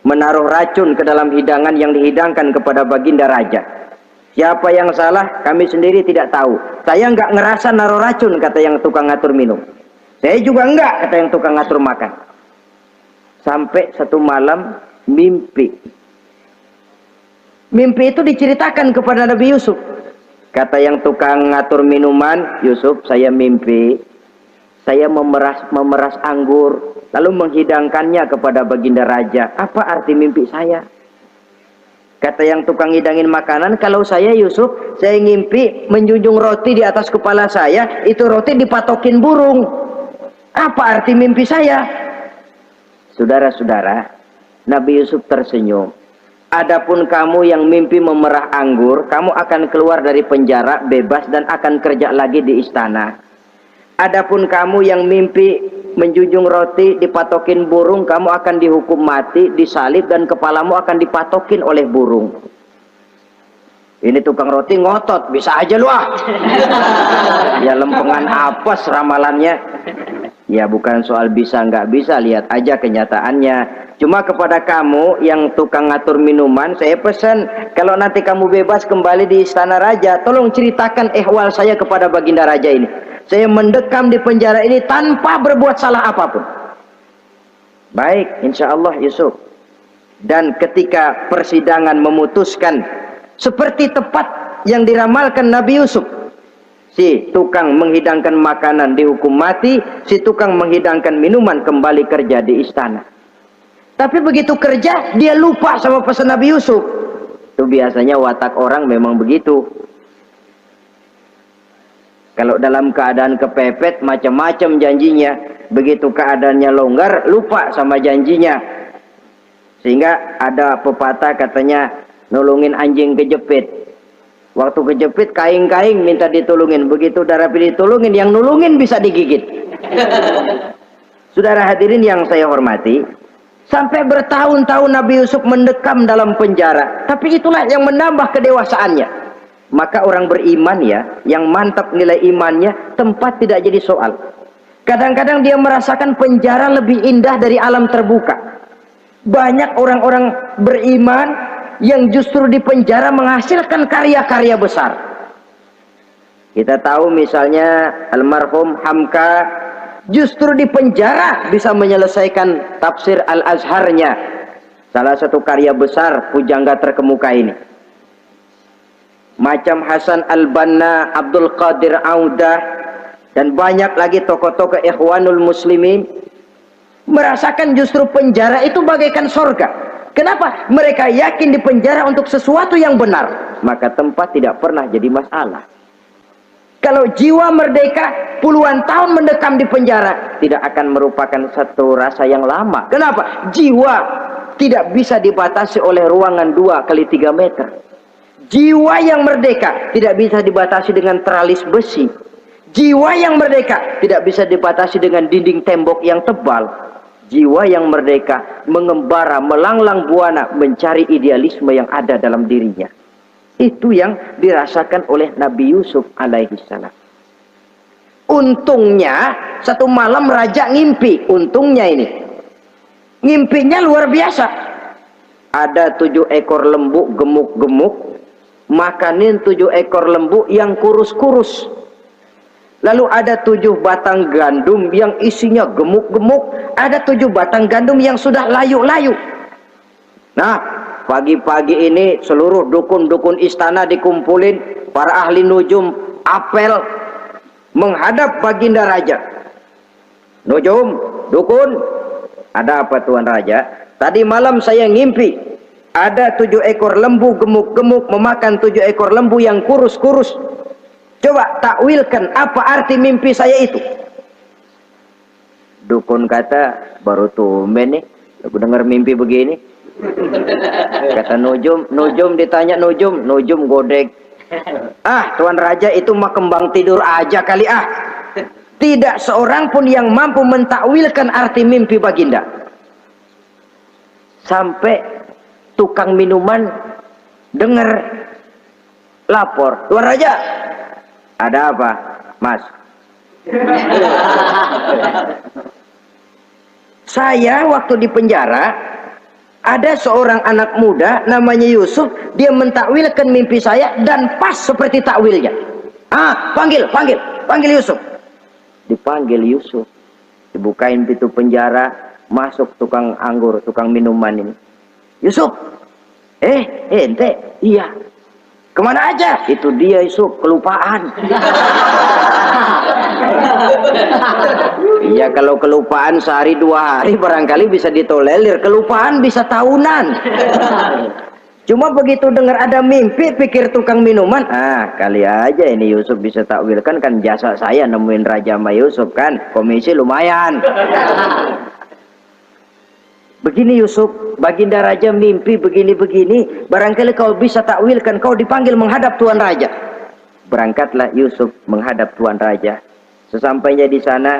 [SPEAKER 1] menaruh racun ke dalam hidangan yang dihidangkan kepada baginda raja. Siapa yang salah, kami sendiri tidak tahu. Saya nggak ngerasa naruh racun, kata yang tukang ngatur minum. Saya juga enggak, kata yang tukang ngatur makan. Sampai satu malam mimpi. Mimpi itu diceritakan kepada Nabi Yusuf. Kata yang tukang ngatur minuman, Yusuf, saya mimpi. Saya memeras anggur, lalu menghidangkannya kepada baginda raja. Apa arti mimpi saya? Kata yang tukang hidangin makanan, kalau saya Yusuf, saya ngimpi menjunjung roti di atas kepala saya, itu roti dipatokin burung. Apa arti mimpi saya? Saudara-saudara, Nabi Yusuf tersenyum. Adapun kamu yang mimpi memerah anggur, kamu akan keluar dari penjara bebas dan akan kerja lagi di istana. Adapun kamu yang mimpi menjunjung roti dipatokin burung, kamu akan dihukum mati, disalib, dan kepalamu akan dipatokin oleh burung. Ini tukang roti ngotot, bisa aja lu ah. Ya lempengan apes ramalannya. Ya bukan soal bisa nggak bisa, lihat aja kenyataannya. Cuma kepada kamu yang tukang ngatur minuman, saya pesan, kalau nanti kamu bebas kembali di istana raja, tolong ceritakan ehwal saya kepada baginda raja ini. Saya mendekam di penjara ini tanpa berbuat salah apapun. Baik, insya Allah Yusuf. Dan ketika persidangan memutuskan seperti tepat yang diramalkan Nabi Yusuf, si tukang menghidangkan makanan dihukum mati, si tukang menghidangkan minuman kembali kerja di istana. Tapi begitu kerja, dia lupa sama pesan Nabi Yusuf. Itu biasanya watak orang memang begitu. Kalau dalam keadaan kepepet, macam-macam janjinya. Begitu keadaannya longgar, lupa sama janjinya. Sehingga ada pepatah katanya, nolongin anjing kejepit. Waktu kejepit, kaing-kaing minta ditolongin. Begitu udah rapi ditolongin, yang nulungin bisa digigit. Saudara hadirin yang saya hormati, sampai bertahun-tahun Nabi Yusuf mendekam dalam penjara. Tapi itulah yang menambah kedewasaannya. Maka orang beriman ya, yang mantap nilai imannya, tempat tidak jadi soal. Kadang-kadang dia merasakan penjara lebih indah dari alam terbuka. Banyak orang-orang beriman yang justru di penjara menghasilkan karya-karya besar. Kita tahu misalnya almarhum Hamka justru di penjara bisa menyelesaikan tafsir Al-Azharnya, salah satu karya besar pujangga terkemuka ini. Macam Hasan Al-Banna, Abdul Qadir Audah, dan banyak lagi tokoh-tokoh Ikhwanul Muslimin merasakan justru penjara itu bagaikan sorga. Kenapa? Mereka yakin di penjara untuk sesuatu yang benar, maka tempat tidak pernah jadi masalah. Kalau jiwa merdeka puluhan tahun mendekam di penjara, tidak akan merupakan satu rasa yang lama. Kenapa? Jiwa tidak bisa dibatasi oleh ruangan 2x3 meter. Jiwa yang merdeka tidak bisa dibatasi dengan teralis besi. Jiwa yang merdeka tidak bisa dibatasi dengan dinding tembok yang tebal. Jiwa yang merdeka mengembara, melanglang buana, mencari idealisme yang ada dalam dirinya. Itu yang dirasakan oleh Nabi Yusuf alaihi salam. Untungnya satu malam raja ngimpi. Untungnya ini ngimpinya luar biasa. Ada 7 ekor lembu gemuk-gemuk makanin 7 ekor lembu yang kurus-kurus. Lalu ada 7 batang gandum yang isinya gemuk-gemuk. Ada 7 batang gandum yang sudah layu-layu. Nah, pagi-pagi ini seluruh dukun-dukun istana dikumpulin, para ahli nujum apel menghadap baginda raja. Nujum, dukun, ada apa tuan raja? Tadi malam saya ngimpi ada 7 ekor lembu gemuk-gemuk memakan 7 ekor lembu yang kurus-kurus. Coba takwilkan apa arti mimpi saya itu. Dukun kata, baru tumben nih aku dengar mimpi begini. Kata Nujum ditanya Nujum godek. Ah, tuan raja itu mah kembang tidur aja kali ah. Tidak seorang pun yang mampu mentakwilkan arti mimpi baginda. Sampai tukang minuman dengar lapor, tuan raja, ada apa, mas? Saya waktu di penjara ada seorang anak muda namanya Yusuf, dia mentakwilkan mimpi saya dan pas seperti takwilnya. Ah, panggil Yusuf. Dipanggil Yusuf, dibukain pintu penjara, masuk tukang anggur, tukang minuman ini. Yusuf, ente, iya. Kemana aja? Itu dia Yusuf, kelupaan. Iya, kalau kelupaan sehari 2 hari barangkali bisa ditolerir, kelupaan bisa tahunan. Cuma begitu dengar ada mimpi, pikir tukang minuman, ah kali aja ini Yusuf bisa takwilkan, kan jasa saya nemuin Raja sama Yusuf kan, komisi lumayan. Begini Yusuf, baginda raja mimpi begini-begini, barangkali kau bisa takwilkan, kau dipanggil menghadap tuan raja. Berangkatlah Yusuf menghadap tuan raja. Sesampainya di sana,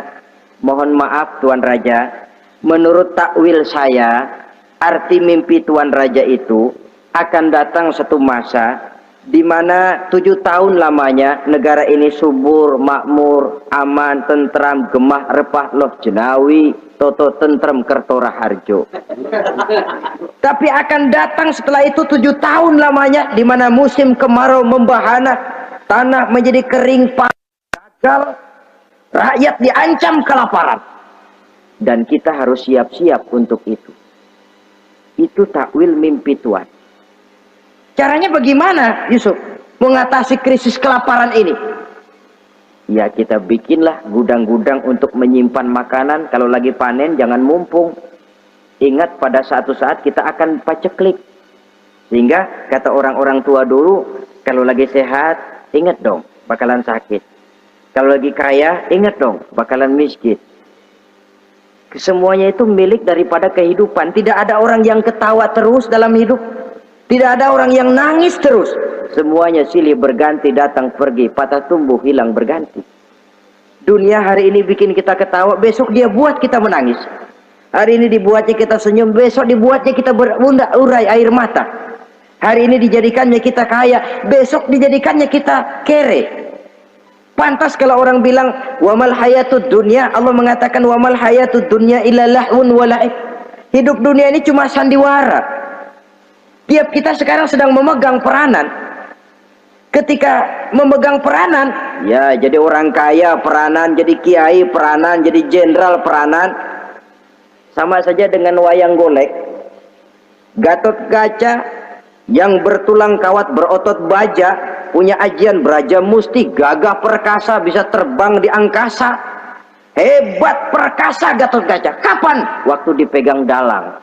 [SPEAKER 1] mohon maaf tuan raja, menurut takwil saya, arti mimpi tuan raja itu akan datang satu masa di mana 7 tahun lamanya negara ini subur, makmur, aman, tentram, gemah, repah, loh jenawi, toto tentrem, kertora harjo. Tapi akan datang setelah itu 7 tahun lamanya di mana musim kemarau membahana, tanah menjadi kering, gagal, rakyat diancam kelaparan. Dan kita harus siap-siap untuk itu. Itu takwil mimpi Tuhan. Caranya bagaimana Yusuf mengatasi krisis kelaparan ini? Ya kita bikinlah gudang-gudang untuk menyimpan makanan. Kalau lagi panen jangan mumpung. Ingat pada suatu saat kita akan paceklik. Sehingga kata orang-orang tua dulu, kalau lagi sehat ingat dong bakalan sakit. Kalau lagi kaya ingat dong bakalan miskin. Semuanya itu milik daripada kehidupan. Tidak ada orang yang ketawa terus dalam hidup. Tidak ada orang yang nangis terus. Semuanya silih berganti, datang pergi, patah tumbuh hilang berganti. Dunia hari ini bikin kita ketawa, besok dia buat kita menangis. Hari ini dibuatnya kita senyum, besok dibuatnya kita berurai urai air mata. Hari ini dijadikannya kita kaya, besok dijadikannya kita kere. Pantas kalau orang bilang wamal hayatud dunya, Allah mengatakan wamal hayatud dunya illa lahun wa la'ib. Hidup dunia ini cuma sandiwara. Tiap kita sekarang sedang memegang peranan. Ketika memegang peranan, ya jadi orang kaya peranan, jadi kiai peranan, jadi jenderal peranan. Sama saja dengan wayang golek. Gatot Kaca yang bertulang kawat berotot baja, punya ajian Braja Musti, gagah perkasa, bisa terbang di angkasa. Hebat, perkasa Gatotkaca. Kapan? Waktu dipegang dalang.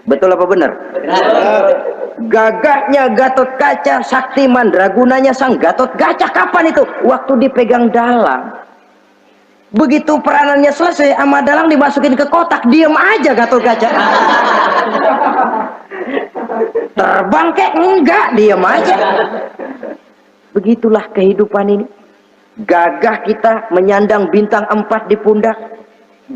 [SPEAKER 1] Betul apa benar? Gagahnya Gatotkaca, sakti mandragunanya sang Gatotkaca. Kapan itu? Waktu dipegang dalang. Begitu peranannya selesai, sama dalang dimasukin ke kotak, diem aja Gatotkaca. Terbang kek enggak, diem aja. Begitulah kehidupan ini. Gagah kita menyandang bintang 4 di pundak.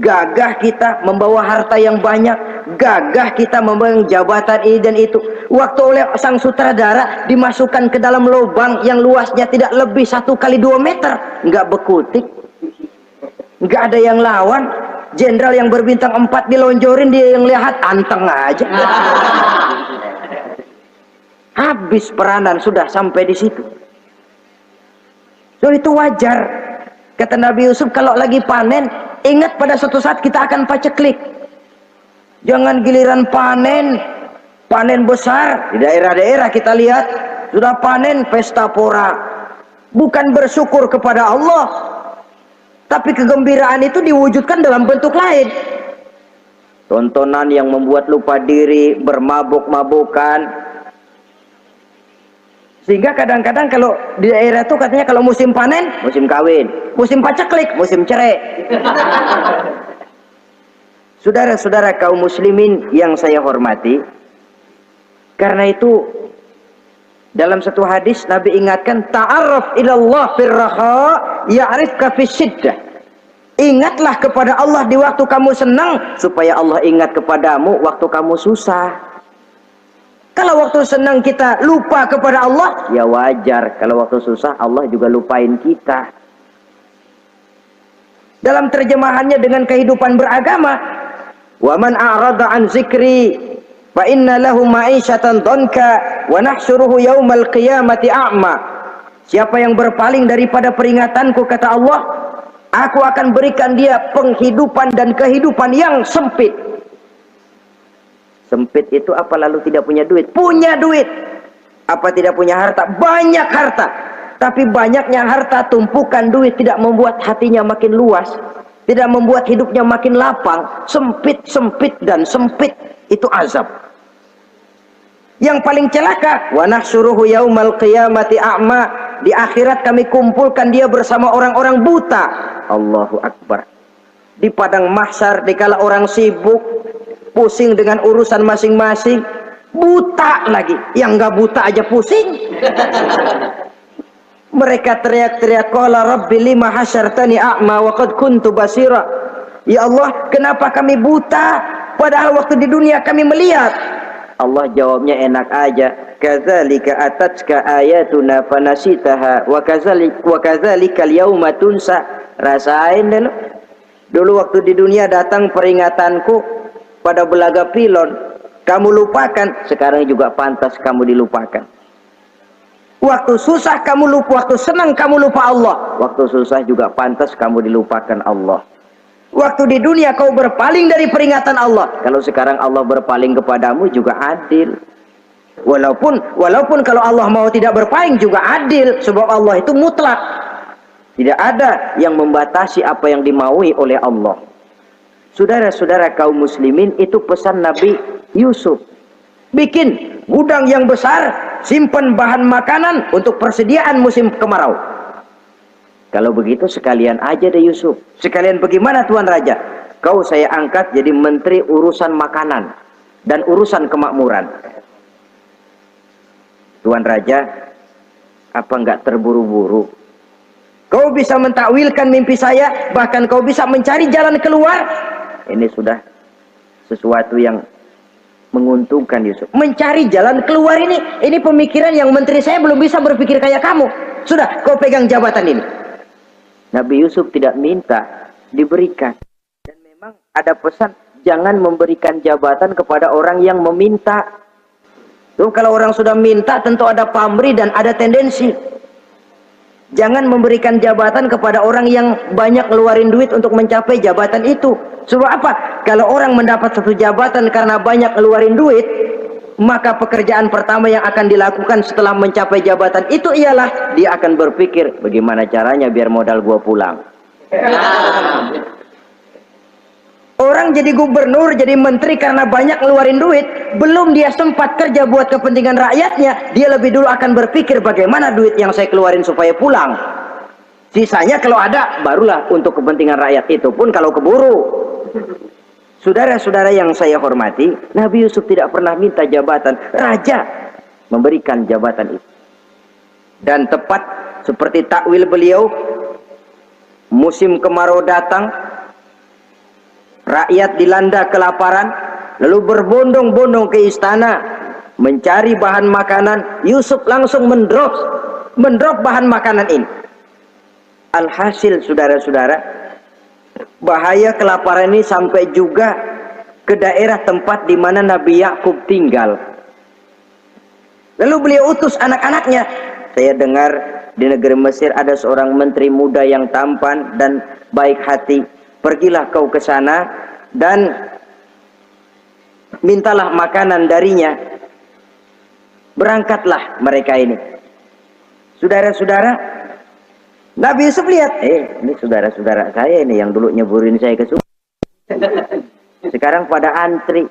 [SPEAKER 1] Gagah kita membawa harta yang banyak. Gagah kita membawa jabatan ini dan itu. Waktu oleh sang sutradara dimasukkan ke dalam lubang yang luasnya tidak lebih 1 kali 2 meter, enggak bekutik. Nggak ada yang lawan. Jenderal yang berbintang 4 dilonjorin, dia yang lihat anteng aja. Habis peranan, sudah sampai di situ. So itu wajar. Kata Nabi Yusuf, kalau lagi panen, ingat pada suatu saat kita akan paceklik. Jangan giliran panen besar. Di daerah-daerah kita lihat sudah panen pesta pora. Bukan bersyukur kepada Allah, tapi kegembiraan itu diwujudkan dalam bentuk lain. Tontonan yang membuat lupa diri, bermabuk-mabukan. Sehingga kadang-kadang kalau di daerah itu katanya kalau musim panen, musim kawin. Musim paceklik, musim cerai. Saudara-saudara kaum muslimin yang saya hormati, karena itu dalam satu hadis Nabi ingatkan, ta'arraf ilallah firraha ya'rifka fisyiddah. Ingatlah kepada Allah di waktu kamu senang, supaya Allah ingat kepadamu waktu kamu susah. Kalau waktu senang kita lupa kepada Allah, ya wajar. Kalau waktu susah Allah juga lupain kita. Dalam terjemahannya dengan kehidupan beragama, wa man a'rada an zikri fa inna lahu ma'isyatan dhanka wa nahsyuruhu yaumal qiyamati a'ma. Siapa yang berpaling daripada peringatanku, kata Allah, aku akan berikan dia penghidupan dan kehidupan yang sempit. Sempit itu apa? Lalu tidak punya duit? Punya duit. Apa tidak punya harta? Banyak harta. Tapi banyaknya harta, tumpukan duit tidak membuat hatinya makin luas, tidak membuat hidupnya makin lapang. Sempit, sempit, dan sempit itu azab. Yang paling celaka, wa nahsyuruhu yaumal qiyamati a'ma. Di akhirat kami kumpulkan dia bersama orang-orang buta. Allahu Akbar. Di padang mahsyar, dikala orang sibuk, pusing dengan urusan masing-masing, buta lagi. Yang nggak buta aja pusing. Mereka teriak-teriak, qala rabbi lima hasyartani a'ma wa qad kuntu basira. Ya Allah, kenapa kami buta padahal waktu di dunia kami melihat? Allah jawabnya enak aja, kadzalika atatka ayatuna fanasitaha wa kadzalika al-yauma tunsa. Rasain dulu. Dulu waktu di dunia datang peringatanku pada belaga pilon, kamu lupakan. Sekarang juga pantas kamu dilupakan. Waktu susah kamu lupa, waktu senang kamu lupa Allah. Waktu susah juga pantas kamu dilupakan Allah. Waktu di dunia kau berpaling dari peringatan Allah, kalau sekarang Allah berpaling kepadamu juga adil. Walaupun kalau Allah mau tidak berpaling juga adil, sebab Allah itu mutlak. Tidak ada yang membatasi apa yang dimaui oleh Allah. Saudara-saudara kaum muslimin, itu pesan Nabi Yusuf. Bikin gudang yang besar, simpan bahan makanan untuk persediaan musim kemarau. Kalau begitu sekalian aja deh Yusuf. Sekalian bagaimana Tuan Raja? Kau saya angkat jadi menteri urusan makanan dan urusan kemakmuran. Tuan Raja, apa enggak terburu-buru? Kau bisa mentakwilkan mimpi saya, bahkan kau bisa mencari jalan keluar. Ini sudah sesuatu yang menguntungkan Yusuf. Mencari jalan keluar ini pemikiran yang menteri saya belum bisa berpikir kayak kamu. Sudah, kau pegang jabatan ini. Nabi Yusuf tidak minta, diberikan. Dan memang ada pesan, jangan memberikan jabatan kepada orang yang meminta. Tuh, kalau orang sudah minta tentu ada pamrih dan ada tendensi. Jangan memberikan jabatan kepada orang yang banyak ngeluarin duit untuk mencapai jabatan itu. Sebab apa? Kalau orang mendapat satu jabatan karena banyak ngeluarin duit, maka pekerjaan pertama yang akan dilakukan setelah mencapai jabatan itu ialah dia akan berpikir, bagaimana caranya biar modal gua pulang. Orang jadi gubernur, jadi menteri karena banyak ngeluarin duit, belum dia sempat kerja buat kepentingan rakyatnya, dia lebih dulu akan berpikir bagaimana duit yang saya keluarin supaya pulang. Sisanya kalau ada, barulah untuk kepentingan rakyat, itu pun kalau keburu. Saudara-saudara yang saya hormati, Nabi Yusuf tidak pernah minta jabatan. Raja memberikan jabatan itu. Dan tepat seperti takwil beliau, musim kemarau datang, rakyat dilanda kelaparan, lalu berbondong-bondong ke istana mencari bahan makanan. Yusuf langsung mendrop bahan makanan ini. Alhasil saudara-saudara, bahaya kelaparan ini sampai juga ke daerah tempat di mana Nabi Yakub tinggal. Lalu beliau utus anak-anaknya. Saya dengar di negeri Mesir ada seorang menteri muda yang tampan dan baik hati. Pergilah kau ke sana dan mintalah makanan darinya. Berangkatlah mereka ini. Saudara-saudara, Nabi Yusuf lihat, ini saudara-saudara saya ini yang dulu nyeburin saya ke sungai. Sekarang pada antri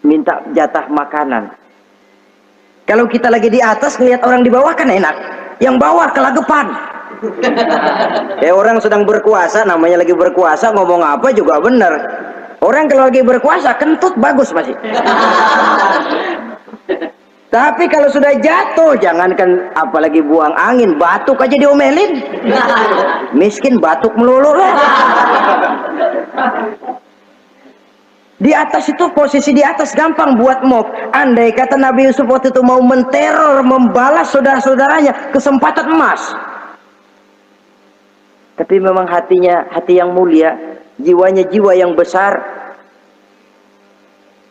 [SPEAKER 1] minta jatah makanan. Kalau kita lagi di atas ngelihat orang di bawah kan enak. Yang bawah kelagapan. Orang sedang berkuasa, namanya lagi berkuasa, ngomong apa juga benar. Orang kalau lagi berkuasa kentut bagus masih. Tapi kalau sudah jatuh, jangankan apalagi buang angin, batuk aja diomelin. Miskin batuk melulu lah. Di atas itu, posisi di atas gampang buat mob. Andai kata Nabi Yusuf waktu itu mau menteror, membalas saudara-saudaranya, kesempatan emas. Tapi memang hatinya hati yang mulia, jiwanya jiwa yang besar.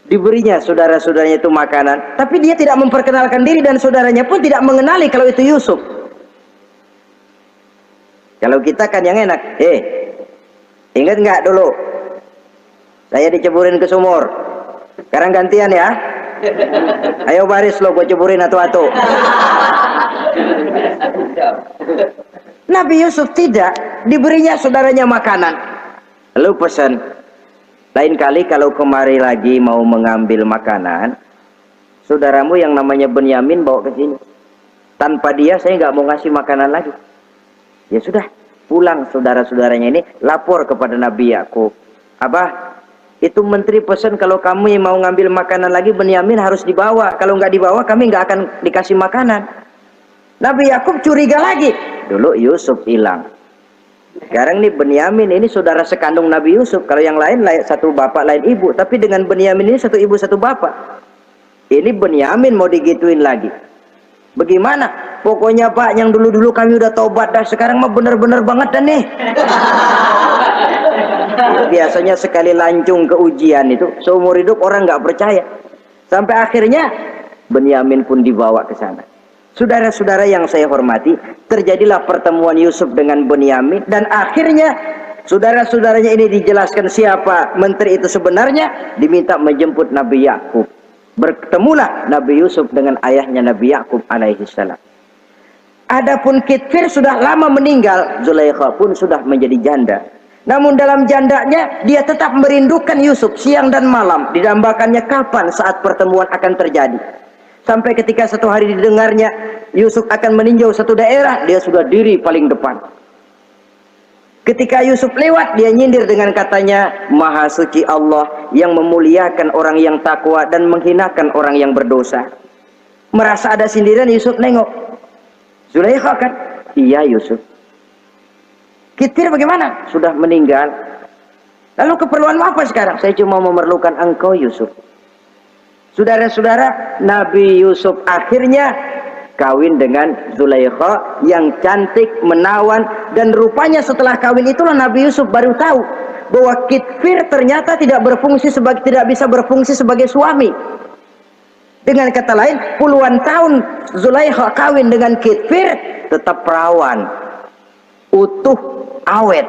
[SPEAKER 1] Diberinya saudara-saudaranya itu makanan, tapi dia tidak memperkenalkan diri dan saudaranya pun tidak mengenali kalau itu Yusuf. Kalau kita kan yang enak, ingat nggak dulu saya diceburin ke sumur, sekarang gantian ya, ayo baris lo, gue ceburin atu-atu. Nabi Yusuf tidak, diberinya saudaranya makanan. Lalu pesan, lain kali kalau kemari lagi mau mengambil makanan, saudaramu yang namanya Benyamin bawa ke sini. Tanpa dia saya nggak mau ngasih makanan lagi. Ya sudah, pulang saudara-saudaranya ini lapor kepada Nabi Yakub. Abah, itu menteri pesan kalau kamu mau ngambil makanan lagi Benyamin harus dibawa. Kalau nggak dibawa kami nggak akan dikasih makanan. Nabi Yakub curiga lagi. Dulu Yusuf hilang. Sekarang nih Benyamin ini saudara sekandung Nabi Yusuf. Kalau yang lain satu bapak lain ibu, tapi dengan Benyamin ini satu ibu satu bapak. Ini Benyamin mau digituin lagi. Bagaimana? Pokoknya Pak, yang dulu-dulu kami udah tobat dah, sekarang mah bener-bener banget dah nih. Biasanya sekali lancung ke ujian itu seumur hidup orang nggak percaya. Sampai akhirnya Benyamin pun dibawa ke sana. Saudara-saudara yang saya hormati, terjadilah pertemuan Yusuf dengan Benyamin dan akhirnya saudara-saudaranya ini dijelaskan siapa menteri itu sebenarnya, diminta menjemput Nabi Yakub. Bertemulah Nabi Yusuf dengan ayahnya Nabi Yakub alaihi salam. Adapun Kitfir sudah lama meninggal, Zulaikha pun sudah menjadi janda. Namun dalam jandanya dia tetap merindukan Yusuf siang dan malam, didambakannya kapan saat pertemuan akan terjadi. Sampai ketika satu hari didengarnya Yusuf akan meninjau satu daerah, dia sudah diri paling depan. Ketika Yusuf lewat, dia nyindir dengan katanya, Maha suci Allah yang memuliakan orang yang takwa dan menghinakan orang yang berdosa. Merasa ada sindiran, Yusuf nengok. Zulaikha kan? Iya Yusuf. Kitfir bagaimana? Sudah meninggal. Lalu keperluanmu apa sekarang? Saya cuma memerlukan engkau Yusuf. Saudara-saudara, Nabi Yusuf akhirnya kawin dengan Zulaikha yang cantik, menawan, dan rupanya setelah kawin itulah Nabi Yusuf baru tahu bahwa Kitfir ternyata tidak bisa berfungsi sebagai suami. Dengan kata lain, puluhan tahun Zulaikha kawin dengan Kitfir tetap perawan, utuh, awet.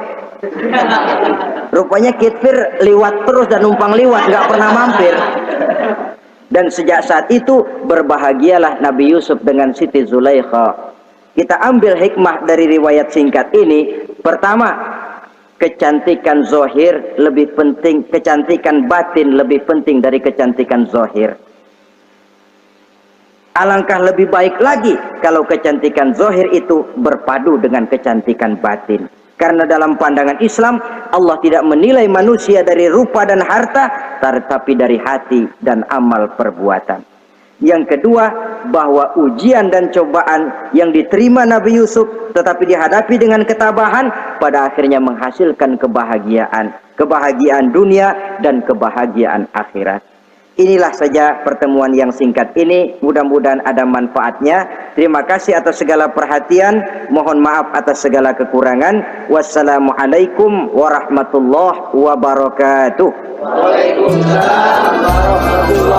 [SPEAKER 1] Rupanya Kitfir liwat terus dan numpang liwat, nggak pernah mampir. Dan sejak saat itu berbahagialah Nabi Yusuf dengan Siti Zulaikha. Kita ambil hikmah dari riwayat singkat ini. Pertama, kecantikan zohir lebih penting, kecantikan batin lebih penting dari kecantikan zohir. Alangkah lebih baik lagi kalau kecantikan zohir itu berpadu dengan kecantikan batin. Karena dalam pandangan Islam, Allah tidak menilai manusia dari rupa dan harta, tetapi dari hati dan amal perbuatan. Yang kedua, bahwa ujian dan cobaan yang diterima Nabi Yusuf tetapi dihadapi dengan ketabahan, pada akhirnya menghasilkan kebahagiaan. Kebahagiaan dunia dan kebahagiaan akhirat. Inilah saja pertemuan yang singkat ini, mudah-mudahan ada manfaatnya. Terima kasih atas segala perhatian, mohon maaf atas segala kekurangan. Wassalamualaikum warahmatullahi wabarakatuh.
[SPEAKER 2] Waalaikumsalam warahmatullahi